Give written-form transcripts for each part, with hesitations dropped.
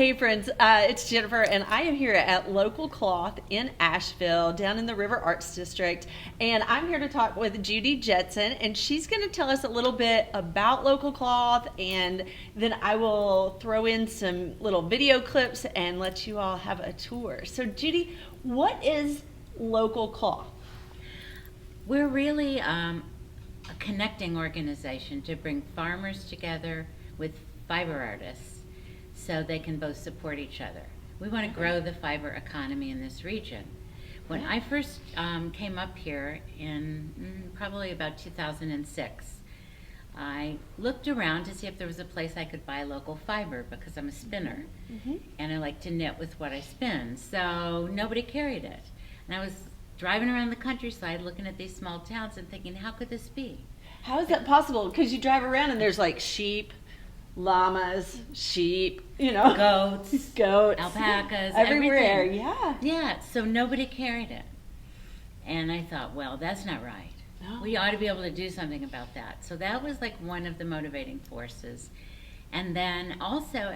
Hey friends, it's Jennifer, and I am here at Local Cloth in Asheville, down in the River Arts District, and I'm here to talk with Judi Jetson, and she's going to tell us a little bit about Local Cloth, and then I will throw in some little video clips and let you all have a tour. So Judi, what is Local Cloth? We're really a connecting organization to bring farmers together with fiber artists so they can both support each other. We want to grow the fiber economy in this region. When I first came up here in probably about 2006, I looked around to see if there was a place I could buy local fiber because I'm a spinner and I like to knit with what I spin. So nobody carried it. And I was driving around the countryside looking at these small towns and thinking, how could this be? How is that possible? Because you drive around and there's like sheep, llamas, sheep, goats, alpacas, everywhere. everything. Yeah. Yeah, so nobody carried it. And I thought, well, that's not right. No. We ought to be able to do something about that. So that was like one of the motivating forces. And then also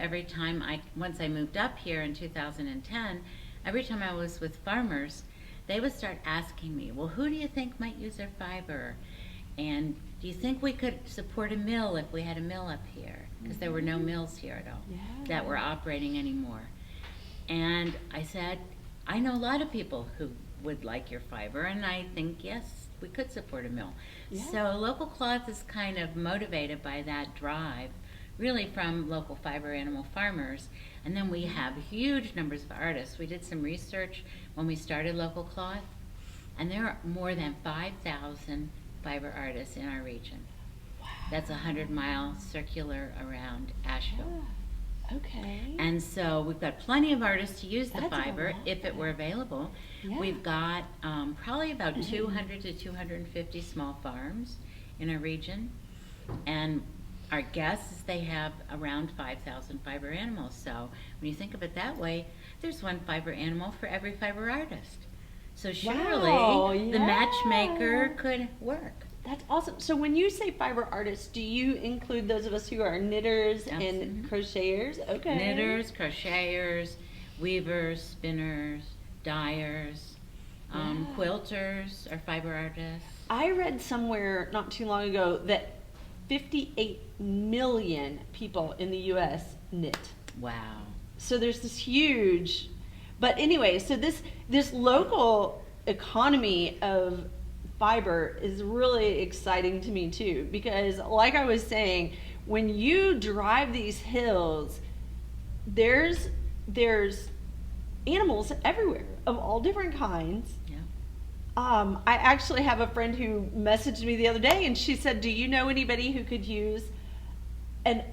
once I moved up here in 2010, every time I was with farmers, they would start asking me, well, who do you think might use their fiber? And do you think we could support a mill if we had a mill up here? Because there were no mills here at all that were operating anymore. And I said, I know a lot of people who would like your fiber, and I think, yes, we could support a mill. Yeah. So Local Cloth is kind of motivated by that drive, really from local fiber animal farmers. And then we have huge numbers of artists. We did some research when we started Local Cloth, and there are more than 5,000 fiber artists in our region. Wow. That's 100-mile circular around Asheville. Yeah. Okay. And so we've got plenty of artists to use the That's a fiber lot. if it were available. Yeah. We've got probably about 200 to 250 small farms in our region. And our guess is they have around 5,000 fiber animals. So when you think of it that way, there's one fiber animal for every fiber artist. So surely the matchmaker could work. That's awesome. So when you say fiber artists, do you include those of us who are knitters Absolutely. and crocheters? Okay. Knitters, crocheters, weavers, spinners, dyers, quilters are fiber artists. I read somewhere not too long ago that 58 million people in the U.S. knit. Wow. So there's this huge, but anyway, so this local economy of fiber is really exciting to me too, because like I was saying, when you drive these hills, there's animals everywhere of all different kinds. Yeah. I actually have a friend who messaged me the other day and she said, do you know anybody who could use an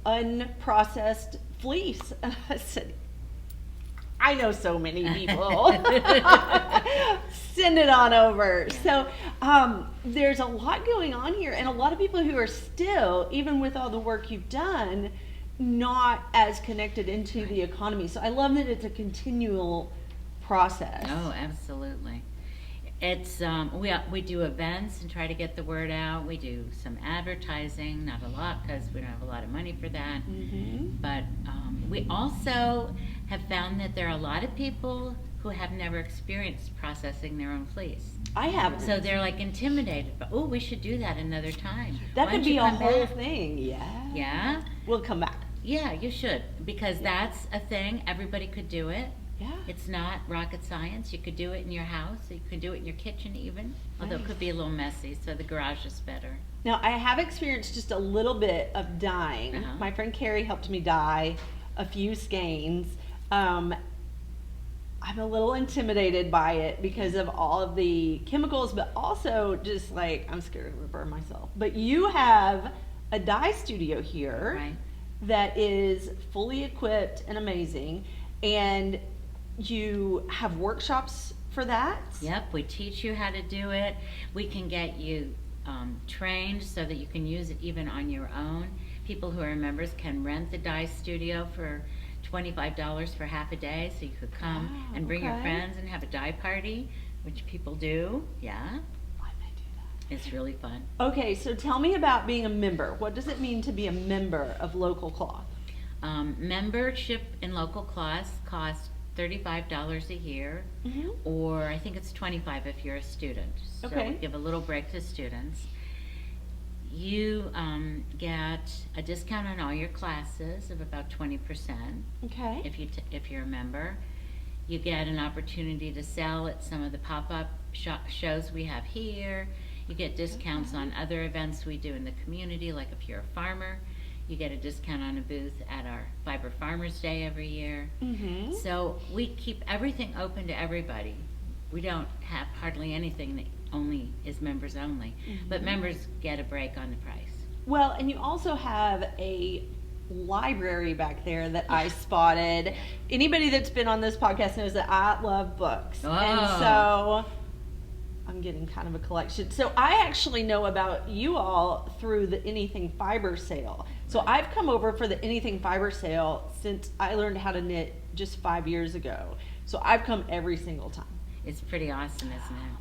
unprocessed fleece? And I said, I know so many people. Send it on over. Yeah. So there's a lot going on here, and a lot of people who are still, even with all the work you've done, not as connected into the economy. So I love that it's a continual process. Oh, absolutely. It's we do events and try to get the word out. We do some advertising, not a lot because we don't have a lot of money for that. But we also have found that there are a lot of people who have never experienced processing their own fleece. I haven't. So they're like intimidated, but oh, we should do that another time. That Why could don't be you a come whole back? thing. Yeah. Yeah? We'll come back. Yeah, you should, because that's a thing. Everybody could do it. Yeah. It's not rocket science. You could do it in your house. You could do it in your kitchen even, although it could be a little messy, so the garage is better. Now, I have experienced just a little bit of dyeing. My friend Carrie helped me dye a few skeins. I'm a little intimidated by it because of all of the chemicals, but also just like I'm scared to burn myself. But you have a dye studio here Right. that is fully equipped and amazing, and you have workshops for that? Yep, we teach you how to do it. We can get you trained so that you can use it even on your own. People who are members can rent the dye studio for $25 for half a day, so you could come and bring your friends and have a dye party, which people do. Yeah, I may do that. it's really fun. Okay, so tell me about being a member. What does it mean to be a member of Local Cloth? Membership in local cloths costs $35 a year, or I think it's $25 if you're a student. So we give a little break to students. You get a discount on all your classes of about 20%. Okay. If you're a member, you get an opportunity to sell at some of the pop-up shows we have here. You get discounts on other events we do in the community, like if you're a farmer, you get a discount on a booth at our Fiber Farmers Day every year. So we keep everything open to everybody. We don't have hardly anything that only is members only, but members get a break on the price. Well, and you also have a library back there that I spotted. Anybody that's been on this podcast knows that I love books. And so I'm getting kind of a collection. So I actually know about you all through the Anything Fiber sale. So I've come over for the Anything Fiber sale since I learned how to knit just 5 years ago. So I've come every single time. It's pretty awesome, isn't it?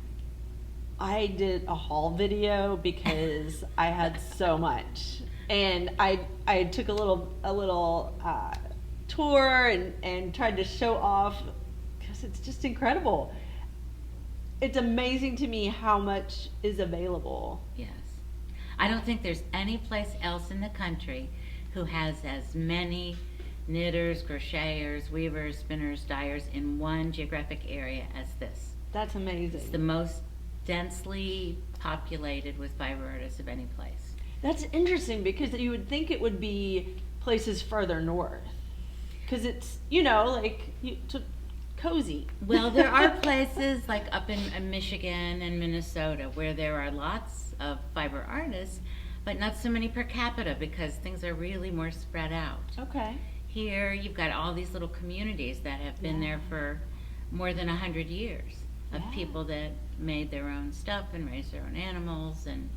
I did a haul video because I had so much, and I took a little tour and tried to show off because it's just incredible. It's amazing to me how much is available. Yes. I don't think there's any place else in the country who has as many knitters, crocheters, weavers, spinners, dyers in one geographic area as this. That's amazing. It's the most densely populated with fiber artists of any place. That's interesting because you would think it would be places further north because it's, cozy. Well, there are places like up in Michigan and Minnesota where there are lots of fiber artists, but not so many per capita because things are really more spread out. Okay. Here you've got all these little communities that have been there for more than 100 years of people that made their own stuff and raised their own animals, and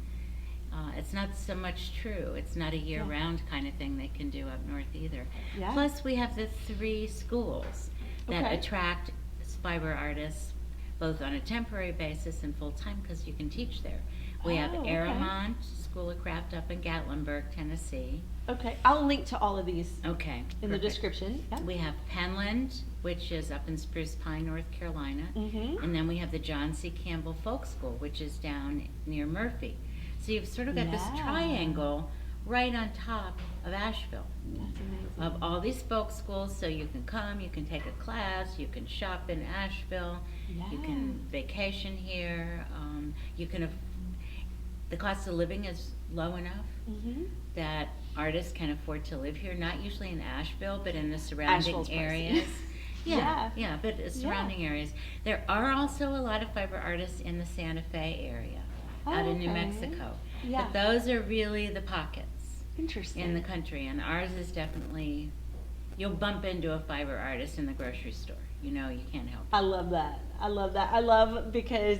it's not so much true. It's not a year-round kind of thing they can do up north either. Yeah. Plus we have the 3 schools that attract fiber artists both on a temporary basis and full-time because you can teach there. We have Aramont School of Craft up in Gatlinburg, Tennessee. Okay, I'll link to all of these in the description. Yeah. We have Penland, which is up in Spruce Pine, North Carolina. And then we have the John C. Campbell Folk School, which is down near Murphy. So you've sort of got this triangle right on top of Asheville. That's amazing. Of all these folk schools, so you can come, you can take a class, you can shop in Asheville, you can vacation here, the cost of living is low enough that artists can afford to live here, not usually in Asheville, but in the surrounding areas. But surrounding areas. There are also a lot of fiber artists in the Santa Fe area, out in New Mexico. But those are really the pockets in the country, and ours is definitely, you'll bump into a fiber artist in the grocery store. You can't help it. I love that. I love because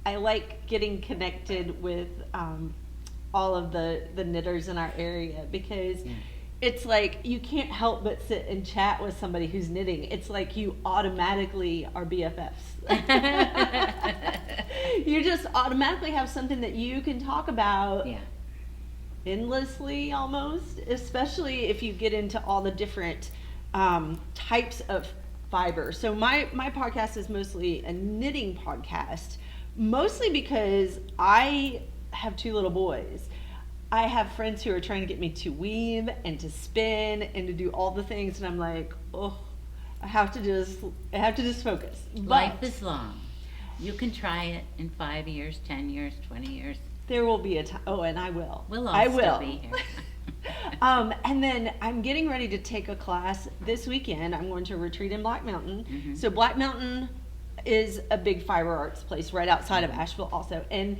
I like getting connected with all of the knitters in our area because it's like you can't help but sit and chat with somebody who's knitting. It's like you automatically are BFFs. You just automatically have something that you can talk about endlessly almost, especially if you get into all the different types of fiber. So my podcast is mostly a knitting podcast, mostly because I have 2 little boys. I have friends who are trying to get me to weave and to spin and to do all the things, and I'm like, I have to just focus. Life is long. You can try it in 5 years, 10 years, 20 years. There will be a time. Oh, and I will. We'll all still be here. And then I'm getting ready to take a class this weekend. I'm going to a retreat in Black Mountain. So Black Mountain is a big fiber arts place right outside of Asheville also. And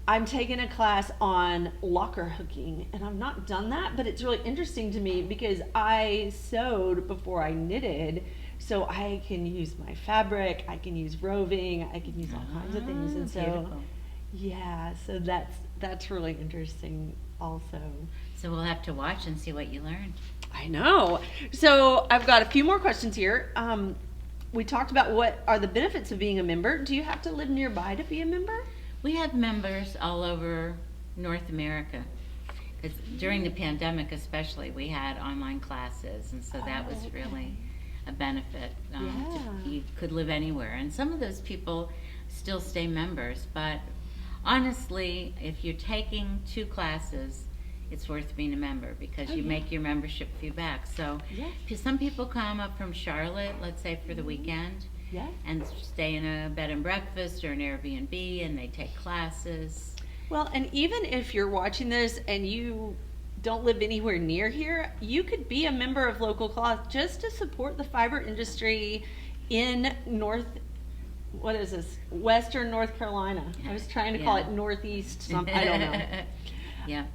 I'm taking a class on locker hooking, and I've not done that, but it's really interesting to me because I sewed before I knitted, so I can use my fabric, I can use roving, I can use all kinds of things, and so so that's really interesting also. So we'll have to watch and see what you learned. I know. So I've got a few more questions here. We talked about what are the benefits of being a member. Do you have to live nearby to be a member? We have members all over North America Because during the pandemic especially, we had online classes, and so that was really a benefit. You could live anywhere, and some of those people still stay members, but honestly, if you're taking 2 classes, it's worth being a member because you make your membership fee back. So some people come up from Charlotte, let's say for the weekend, and stay in a bed and breakfast or an Airbnb, and they take classes. Well, and even if you're watching this and you don't live anywhere near here, you could be a member of Local Cloth just to support the fiber industry in Western North Carolina. I was trying to call it Northeast, I don't know. Yeah.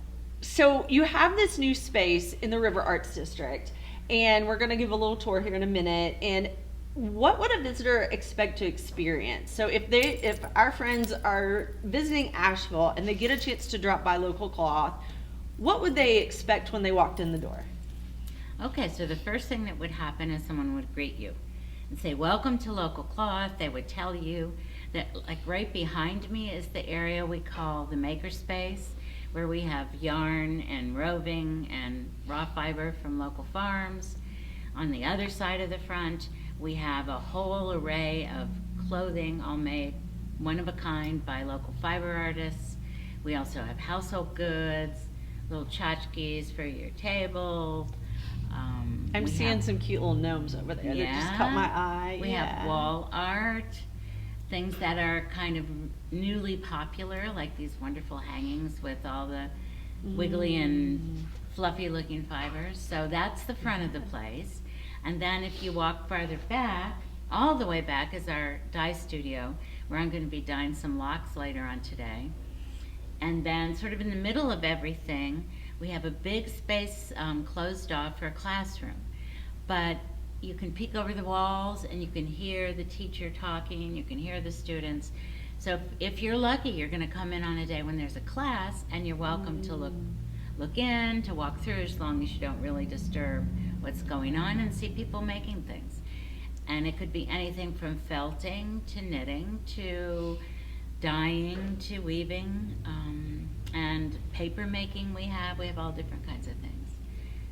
So you have this new space in the River Arts District, and we're going to give a little tour here in a minute. And what would a visitor expect to experience? So if our friends are visiting Asheville and they get a chance to drop by Local Cloth, what would they expect when they walked in the door? Okay, so the first thing that would happen is someone would greet you and say, "Welcome to Local Cloth." They would tell you that, like, right behind me is the area we call the makerspace, where we have yarn and roving and raw fiber from local farms. On the other side of the front, we have a whole array of clothing, all made one of a kind by local fiber artists. We also have household goods, little tchotchkes for your table. I'm seeing some cute little gnomes over there that just caught my eye. We have wall art, things that are kind of newly popular, like these wonderful hangings with all the wiggly and fluffy looking fibers. So that's the front of the place. And then if you walk farther back, all the way back is our dye studio, where I'm going to be dyeing some locks later on today. And then sort of in the middle of everything, we have a big space closed off for a classroom. But you can peek over the walls and you can hear the teacher talking, you can hear the students. So if you're lucky, you're going to come in on a day when there's a class, and you're welcome to look in, to walk through, as long as you don't really disturb what's going on, and see people making things. And it could be anything from felting to knitting to dyeing to weaving, and paper making. We have all different kinds of things.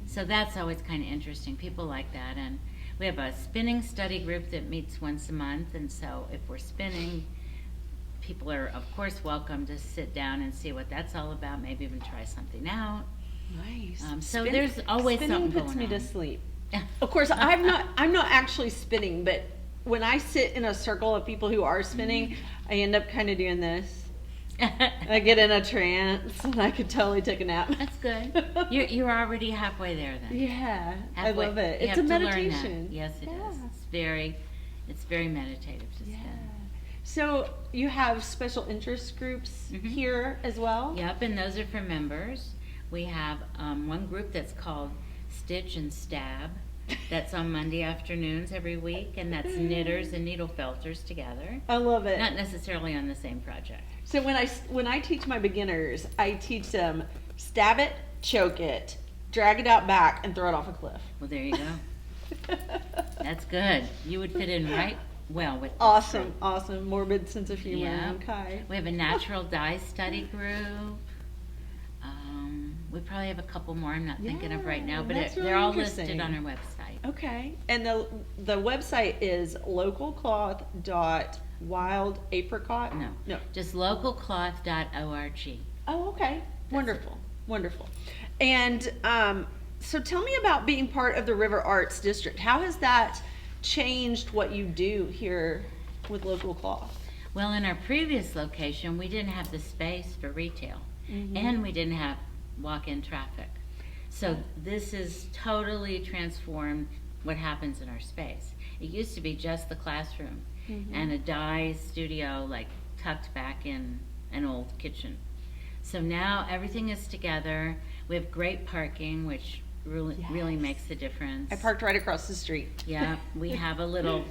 So that's always kind of interesting. People like that. And we have a spinning study group that meets once a month, and so if we're spinning, people are of course welcome to sit down and see what that's all about, maybe even try something out. Nice. So there's always something going on. Spinning puts me to sleep. Of course, I'm not actually spinning, but when I sit in a circle of people who are spinning, I end up kind of doing this. I get in a trance, and I could totally take a nap. That's good. You're already halfway there then. Yeah, Halfway. I love it. You It's have a to learn that. meditation. Yes, it is. It's very meditative to spin. So you have special interest groups here as well? Yep, and those are for members. We have one group that's called Stitch and Stab. That's on Monday afternoons every week, and that's knitters and needle felters together. I love it. Not necessarily on the same project. So when I teach my beginners, I teach them stab it, choke it, drag it out back, and throw it off a cliff. Well, there you go. That's good. You would fit in right well with this Awesome, group. awesome. Morbid sense of humor. Yeah. Okay. We have a natural dye study group. We probably have a couple more I'm not thinking of right now, but that's really they're all interesting. listed on our website. Okay. And the website is localcloth.wildapricot? No. Just localcloth.org. Oh, okay. Wonderful. Wonderful. And so tell me about being part of the River Arts District. How has that changed what you do here with Local Cloth? Well, in our previous location, we didn't have the space for retail, and we didn't have walk-in traffic. So this has totally transformed what happens in our space. It used to be just the classroom and a dye studio, like tucked back in an old kitchen. So now everything is together. We have great parking, which really makes a difference. I parked right across the street. Yeah, we have a little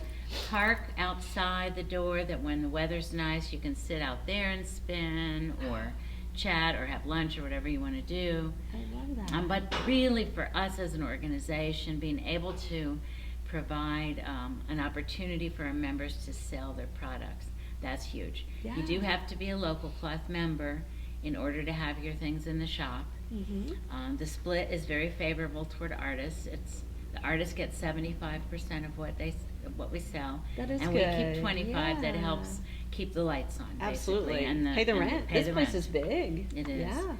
park outside the door that when the weather's nice, you can sit out there and spin or chat or have lunch or whatever you want to do. I love that. But really for us as an organization, being able to provide an opportunity for our members to sell their products, that's huge. You do have to be a Local Cloth member in order to have your things in the shop. The split is very favorable toward artists. The artists get 75% of what we sell, That is and good. we keep 25. That Yeah. helps keep the lights on. Absolutely. Basically, and Pay the rent. pay This the place rent. is big. It is. Yeah.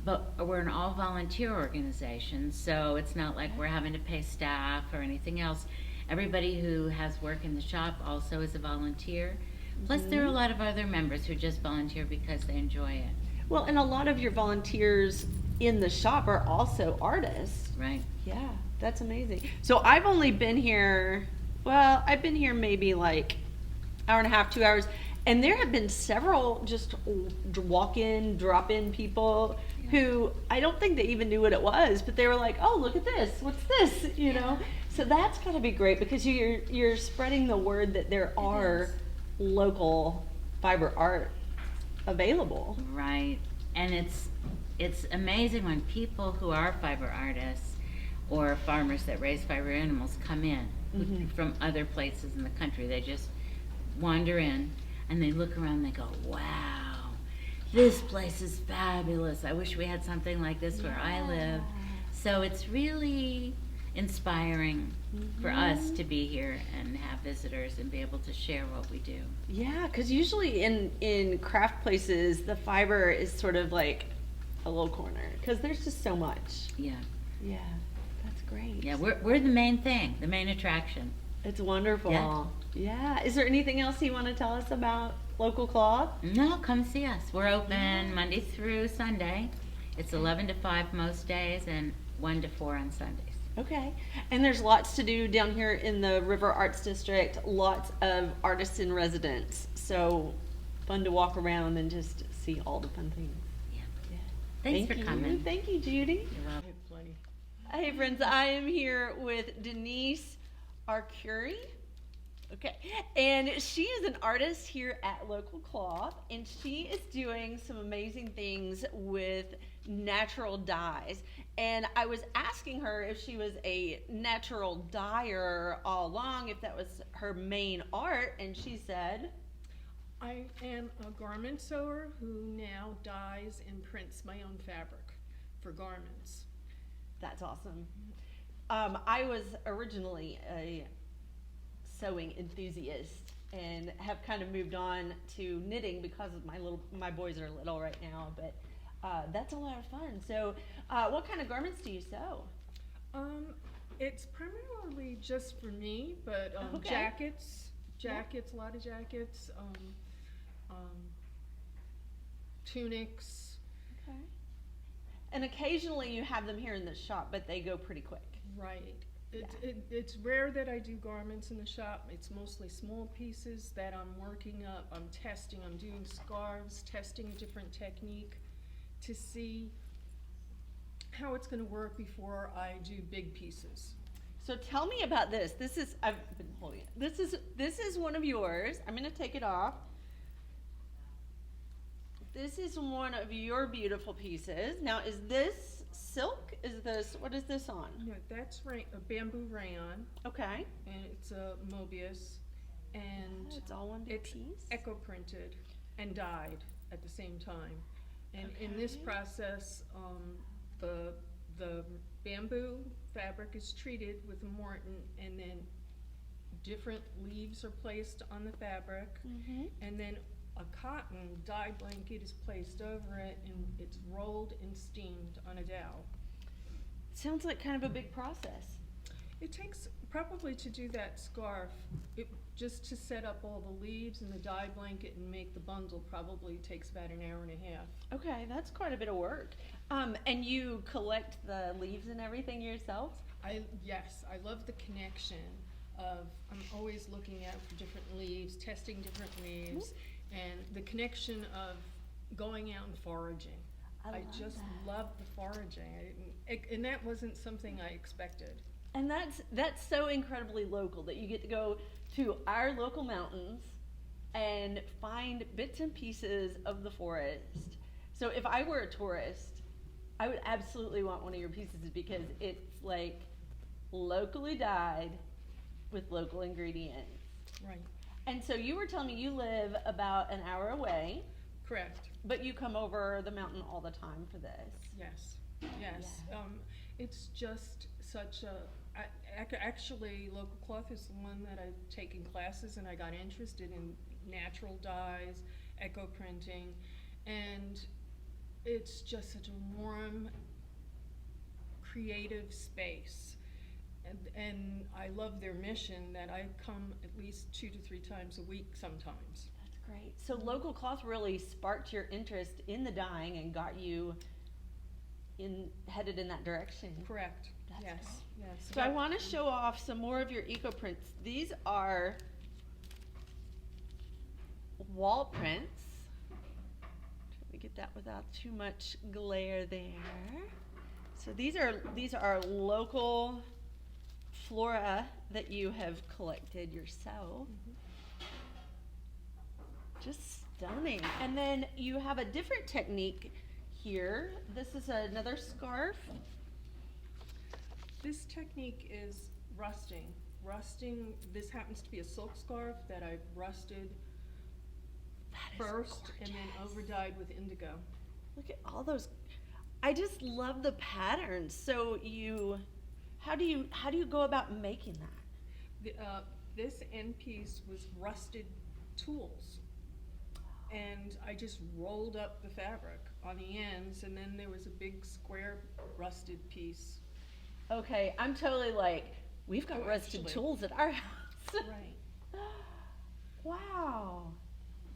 But we're an all volunteer organization, so it's not like we're having to pay staff or anything else. Everybody who has work in the shop also is a volunteer. Plus, there are a lot of other members who just volunteer because they enjoy it. Well, and a lot of your volunteers in the shop are also artists. Right. Yeah, that's amazing. So I've only been here, I've been here maybe like hour and a half, 2 hours, and there have been several just walk-in, drop-in people who I don't think they even knew what it was, but they were like, "Oh, look at this! What's this?" You know. So that's gotta be great because you're spreading the word that there are local fiber art available. Right. And it's amazing when people who are fiber artists or farmers that raise fiber animals come in from other places in the country. They just wander in and they look around and they go, "Wow, this place is fabulous. I wish we had something like this where I live." So it's really inspiring for us to be here and have visitors and be able to share what we do. Yeah, because usually in craft places, the fiber is sort of like a little corner because there's just so much. Yeah. Yeah, that's great. Yeah, we're the main thing, the main attraction. It's wonderful. Yeah. Yeah. Is there anything else you want to tell us about local cloth? No, come see us. We're open Monday through Sunday. It's 11 to 5 most days and 1 to 4 on Sundays. Okay. And there's lots to do down here in the River Arts District, lots of artists in residence. So fun to walk around and just see all the fun things. Yeah. Yeah. Thanks for you. coming. Thank you, Judy. You're welcome. Hey friends, I am here with Denise Arcuri. Okay, and she is an artist here at Local Cloth, and she is doing some amazing things with natural dyes. And I was asking her if she was a natural dyer all along, if that was her main art, and she said, I am a garment sewer who now dyes and prints my own fabric for garments. that's awesome. I was originally a sewing enthusiast and have kind of moved on to knitting because of my boys are little right now, but that's a lot of fun. So what kind of garments do you sew? It's primarily just for me, but Okay. jackets, a lot of jackets, tunics. Okay. And occasionally you have them here in the shop, but they go pretty quick. Right. It's rare that I do garments in the shop. It's mostly small pieces that I'm working up. I'm testing. I'm doing scarves, testing a different technique to see how it's going to work before I do big pieces. So tell me about this. I've been holding it. This is one of yours. I'm going to take it off. This is one of your beautiful pieces. Now, is this silk? What is this on? No, that's a bamboo rayon, Okay. and it's a Mobius, and It's all one big it's piece. eco printed and dyed at the same time. And in this Okay. process, the bamboo fabric is treated with Morton, and then different leaves are placed on the fabric, Mm-hmm. and then a cotton dye blanket is placed over it, and it's rolled and steamed on a dowel. Sounds like kind of a big process. It takes, probably to do that scarf, just to set up all the leaves and the dye blanket and make the bundle probably takes about an hour and a half. Okay, that's quite a bit of work. And you collect the leaves and everything yourself? Yes, I love the connection of, I'm always looking out for different leaves, testing different leaves, and the connection of going out and foraging. I love just that. love the foraging, and that wasn't something I expected. And that's so incredibly local that you get to go to our local mountains and find bits and pieces of the forest. So if I were a tourist, I would absolutely want one of your pieces because it's like locally dyed with local ingredients. Right. And so you were telling me you live about an hour away. Correct. But you come over the mountain all the time for this. Yes, yes. Yeah. It's just such a, actually, local cloth is the one that I've taken classes, and I got interested in natural dyes, eco printing, and it's just such a warm, creative space. And I love their mission that I come at least 2 to 3 times a week sometimes. That's great. So local cloth really sparked your interest in the dyeing and got you headed in that direction. Correct. That's Yes, yes. So I want to show off some more of your eco prints. These are wall prints. Try to get that without too much glare there. So these are local flora that you have collected yourself. Just stunning. And then you have a different technique here. This is another scarf. This technique is rusting. Rusting, this happens to be a silk scarf that I've rusted That is first and then gorgeous. over-dyed with indigo. Look at all those. I just love the patterns. So how do you go about making that? This end piece was rusted tools. And I just rolled up the fabric on the ends, and then there was a big square rusted piece. Okay, I'm totally like, we've got Oh, rusted actually. tools at our house. Right. Wow,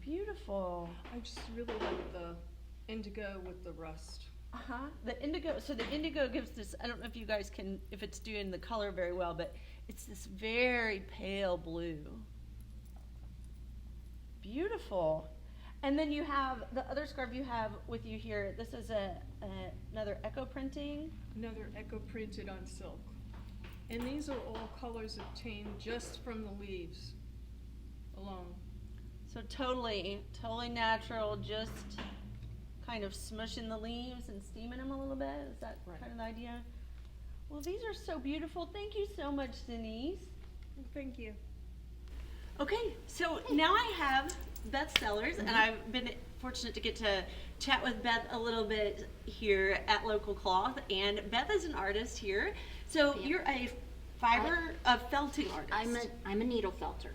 beautiful. I just really like the indigo with the rust. Uh-huh. The indigo, so the indigo gives this, I don't know if you guys can, if it's doing the color very well, but it's this very pale blue. Beautiful. And then you have the other scarf you have with you here. This is another eco printing. Another eco printed on silk. And these are all colors obtained just from the leaves alone. So totally natural, just kind of smushing the leaves and steaming them a little bit. Is that Right. kind of the idea? Well, these are so beautiful. Thank you so much, Denise. Thank you. Okay, so now I have Beth Sellars, and I've been fortunate to get to chat with Beth a little bit here at Local Cloth. And Beth is an artist here. So Yeah. you're a felting artist. I'm a needle felter,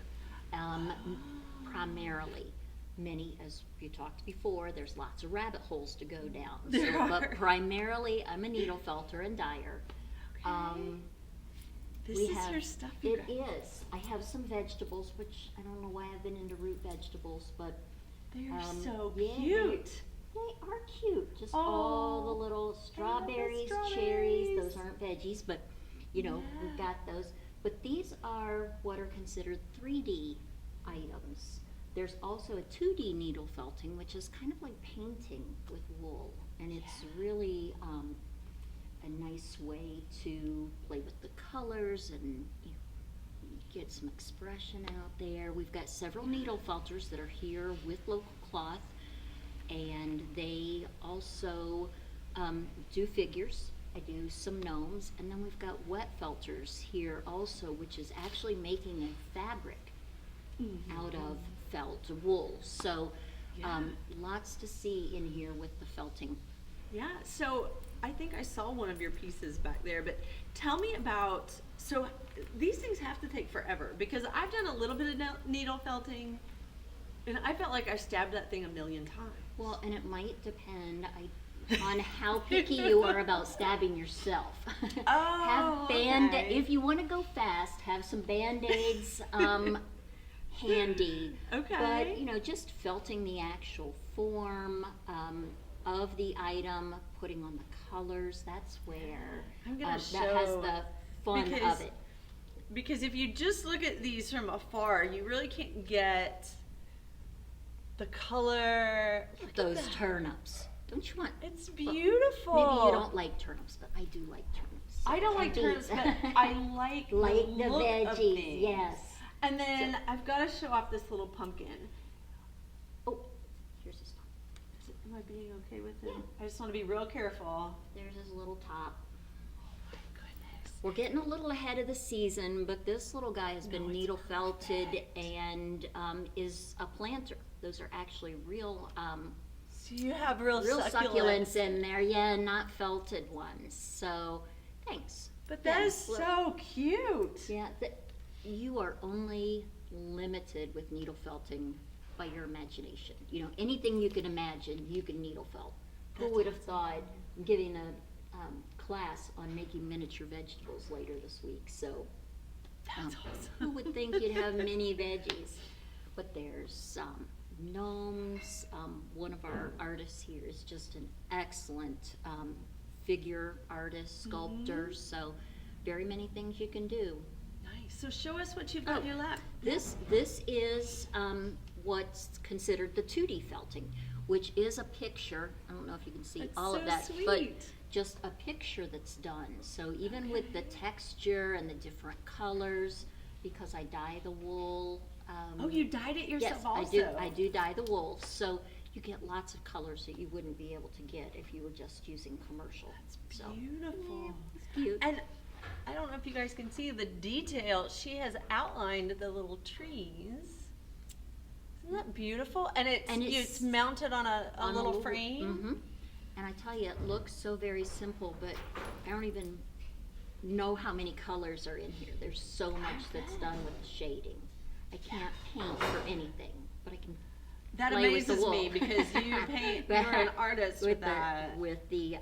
primarily. Many, as you talked before, there's lots of rabbit holes to go down. There are. But primarily, I'm a needle felter and dyer. This we is have- your stuff. you It guys. is. I have some vegetables, which I don't know why I've been into root vegetables, but They're so yeah, cute. they are cute. Just all the Oh, little strawberries, strawberries. cherries. Those aren't veggies, but you know, Yeah. we've got those. But these are what are considered 3D items. There's also a 2D needle felting, which is kind of like painting with wool, and it's really a nice way to play with the colors and get some expression out there. We've got several needle felters that are here with Local Cloth, and they also do figures. I do some gnomes, and then we've got wet felters here also, which is actually making a fabric out of felt wool. So lots to see in here with the felting. Yeah, so I think I saw one of your pieces back there, but tell me about, so these things have to take forever, because I've done a little bit of needle felting, and I felt like I stabbed that thing 1,000,000 times. Well, and it might depend on how picky you are about stabbing yourself. Oh, okay. If you want to go fast, have some Band-Aids handy. Okay. But, just felting the actual form of the item, putting on the colors, that's where I'm gonna that has show- the fun because- of it. Because if you just look at these from afar, you really can't get the color. Look at Those that. turnips. Don't you want? It's well, beautiful. Maybe you don't like turnips, but I do like turnips. I don't like And turnips, beets. but I like Like the look of veggies, things. yes. And then I've got to show off this little pumpkin. Oh, here's his top. Am I being okay with it? Yeah. I just want to be real careful. There's his little top. My goodness. We're getting a little ahead of the season, but this little guy has been No, it's needle felted perfect. and is a planter. Those are actually real So you have real succulents in there, yeah, not felted ones. So, thanks. But that Yeah, is look. so cute. Yeah, you are only limited with needle felting by your imagination. You know, anything you can imagine, you can needle felt. Who would have thought giving a class on making miniature vegetables later this week? So, That's awesome. who would think you'd have mini veggies? But there's gnomes. One of our artists here is just an excellent figure artist, sculptor. So, very many things you can do. Nice. So show us what you've got in your lap. This is what's considered the 2D felting, which is a picture. I don't know if you can see That's all so of that, sweet. but just a picture that's done. So even with the texture and the different colors, because I dye the wool. Oh, you dyed it yourself yes, also. I do dye the wool. So you get lots of colors that you wouldn't be able to get if you were just using commercial. That's So, beautiful. it's cute. And I don't know if you guys can see the detail. She has outlined the little trees. Isn't that beautiful? And it's mounted on a little frame. Mhm. And I tell you, it looks so very simple, but I don't even know how many colors are in here. There's so much that's done with the shading. I can't paint for anything, but I can That play with the amazes wool. me because you paint. You're an artist with that. With the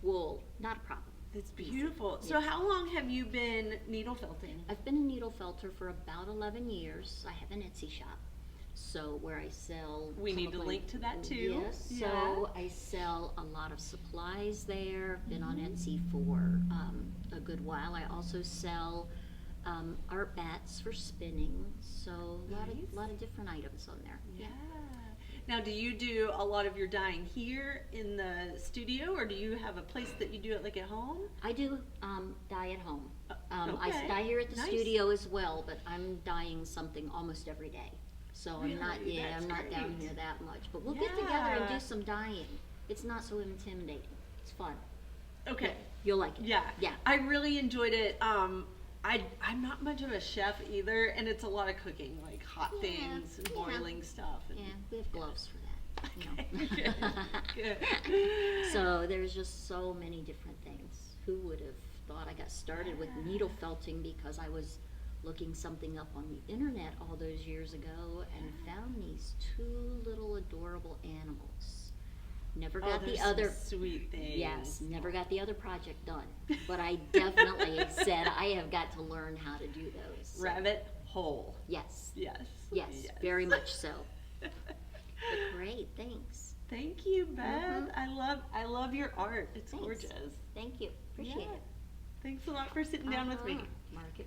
wool, not a problem. It's beautiful. So Yes. how long have you been needle felting? I've been a needle felter for about 11 years. I have an Etsy shop, so where I sell. We some need of to my- link to that too. Yes, Yeah. so I sell a lot of supplies there. I've been on Etsy for a good while. I also sell art bats for spinning, so a Nice. lot of different items on there. Yeah. Now, do you do a lot of your dyeing here in the studio, or do you have a place that you do it like at home? I do dye at home. I okay. dye here at the Nice. studio as well, but I'm dyeing something almost every day. So I'm not, Really? I'm That's not down great. here that much. But we'll get together and Yeah. do some dyeing. It's not so intimidating. It's fun. Okay. You'll like it. Yeah. Yeah. I really enjoyed it. I'm not much of a chef either, and it's a lot of cooking, like hot Yeah, things and yeah. boiling stuff. And Yeah, we have gloves for that. You Okay, know. good, good. So there's just so many different things. Who would have thought I got started with needle felting because I was looking something up on the internet all those years ago and found these two little adorable animals. Never got they're the some other sweet things. Yes, never got the other project done. But I definitely said I have got to learn how to do those. So, Rabbit hole. yes. Yes. Yes, very much so. But great, thanks. Thank you, Beth. Mhm. I love your art. It's Thanks. gorgeous. Thank you. Appreciate Yeah. it. Thanks a lot for sitting down with me. Mark it